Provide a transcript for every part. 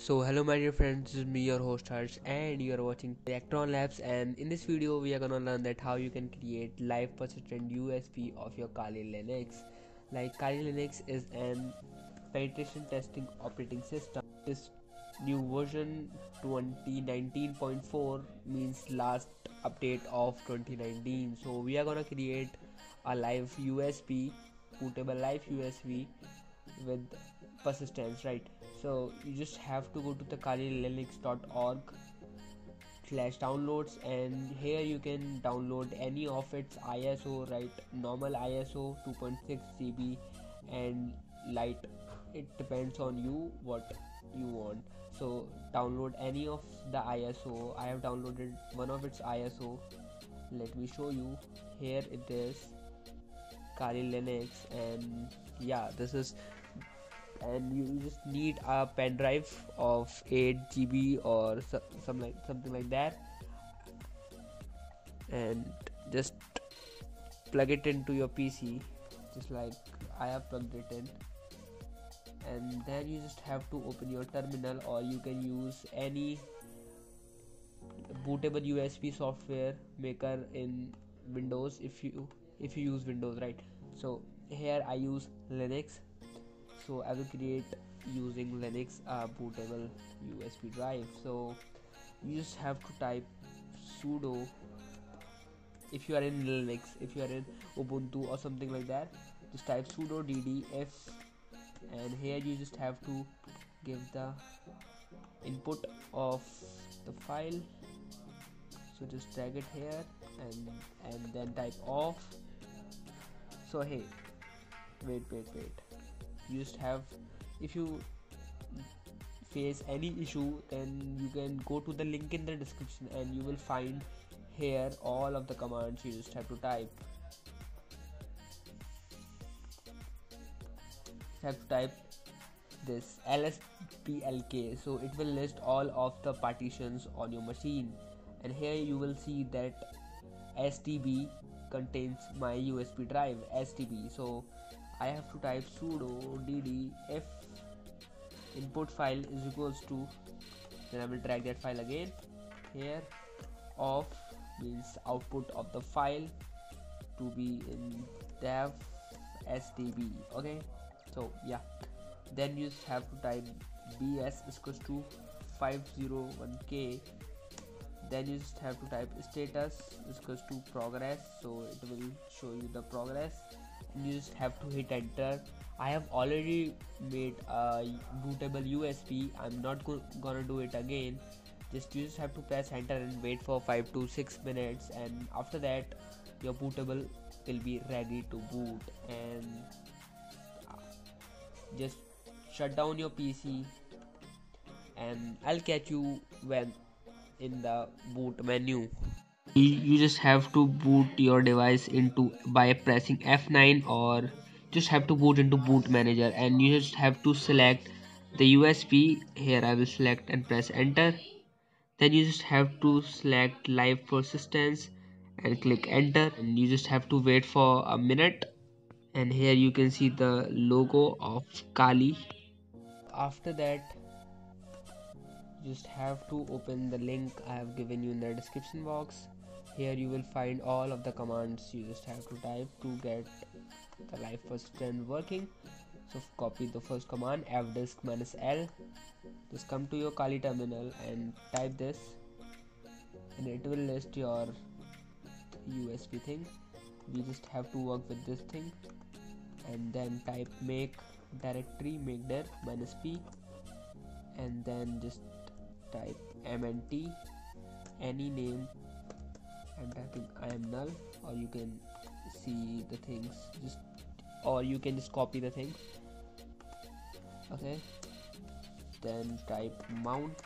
So hello my dear friends, this is me your host Harsh and you are watching Electron Labs, and in this video we are gonna learn that how you can create live persistent USB of your Kali Linux. Like Kali Linux is an penetration testing operating system. This new version 2019.4 means last update of 2019. So we are gonna create a live USB, bootable live USB with persistence, right? So you just have to go to the kalilinux.org/downloads, and here you can download any of its ISO, right? Normal ISO 2.6 GB and light, it depends on you what you want. So download any of the ISO. I have downloaded one of its ISO. Let me show you. Here it is, Kali Linux, and yeah, this is, and you just need a pen drive of 8 GB or something like that, and just plug it into your PC, just like I have plugged it in. And then you just have to open your terminal, or you can use any bootable USB software maker in Windows if you use Windows, right? So here I use Linux, so I will create using Linux a bootable USB drive. So you just have to type sudo. If you are in Linux, if you are in Ubuntu or something like that, just type sudo ddf, and here you just have to give the input of the file. So just drag it here, and then type off. So hey, wait, you just have, if you face any issue, then you can go to the link in the description and you will find here all of the commands. You just have to type this lsplk, so it will list all of the partitions on your machine. And here you will see that stb contains my USB drive stb. So I have to type sudo ddf input file is equals to, then I will drag that file again here. Off means output of the file to be in dev stb. Okay, so yeah, then you just have to type bs is equals to 501k. Then you just have to type status is equals to progress, so it will show you the progress, and you just have to hit enter. I have already made a bootable USB. I'm not gonna do it again. You just have to press enter and wait for 5 to 6 minutes, and after that your bootable will be ready to boot. And just shut down your PC, and I'll catch you when in the boot menu. You just have to boot your device into by pressing F9, or just have to boot into boot manager, and you just have to select the USB. Here I will select and press enter. Then you just have to select live persistence and click enter, and you just have to wait for a minute. And here you can see the logo of Kali. After that, just have to open the link I have given you in the description box. Here you will find all of the commands you just have to type to get the live persistent working. So copy the first command, fdisk -l. Just come to your Kali terminal and type this, and it will list your USB thing. We just have to work with this thing, and then type make directory make dir -p, and then just type mnt any name. I'm typing I am null, or you can see the things, just, or you can just copy the things. Okay, then type mount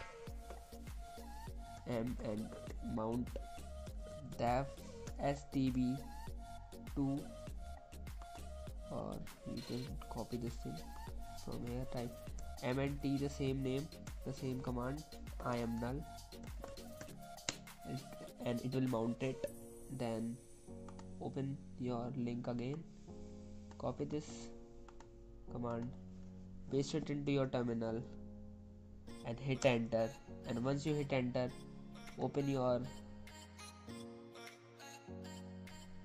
and mount dev stb2, or you can copy this thing from here. Type mnt, the same name, the same command, I am null, and it will mount it. Then open your link again, copy this command, paste it into your terminal, and hit enter. And once you hit enter, open your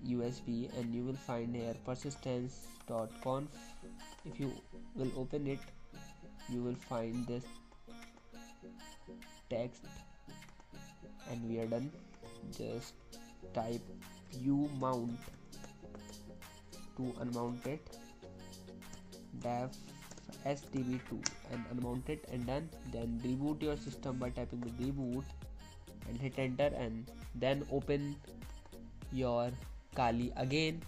USB and you will find here persistence.conf. If you will open it, you will find this text and we are done. Just type umount to unmount it, def stb2 and unmount it and done. Then reboot your system by typing the reboot and hit enter, and then open your Kali again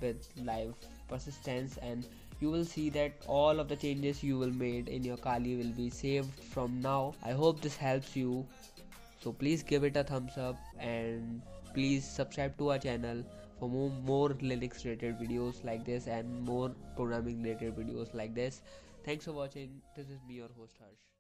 with live persistence, and you will see that all of the changes you will made in your Kali will be saved from now. I hope this helps you, so please give it a thumbs up and please subscribe to our channel for more Linux related videos like this and more programming related videos like this. Thanks for watching. This is me, your host Harsh.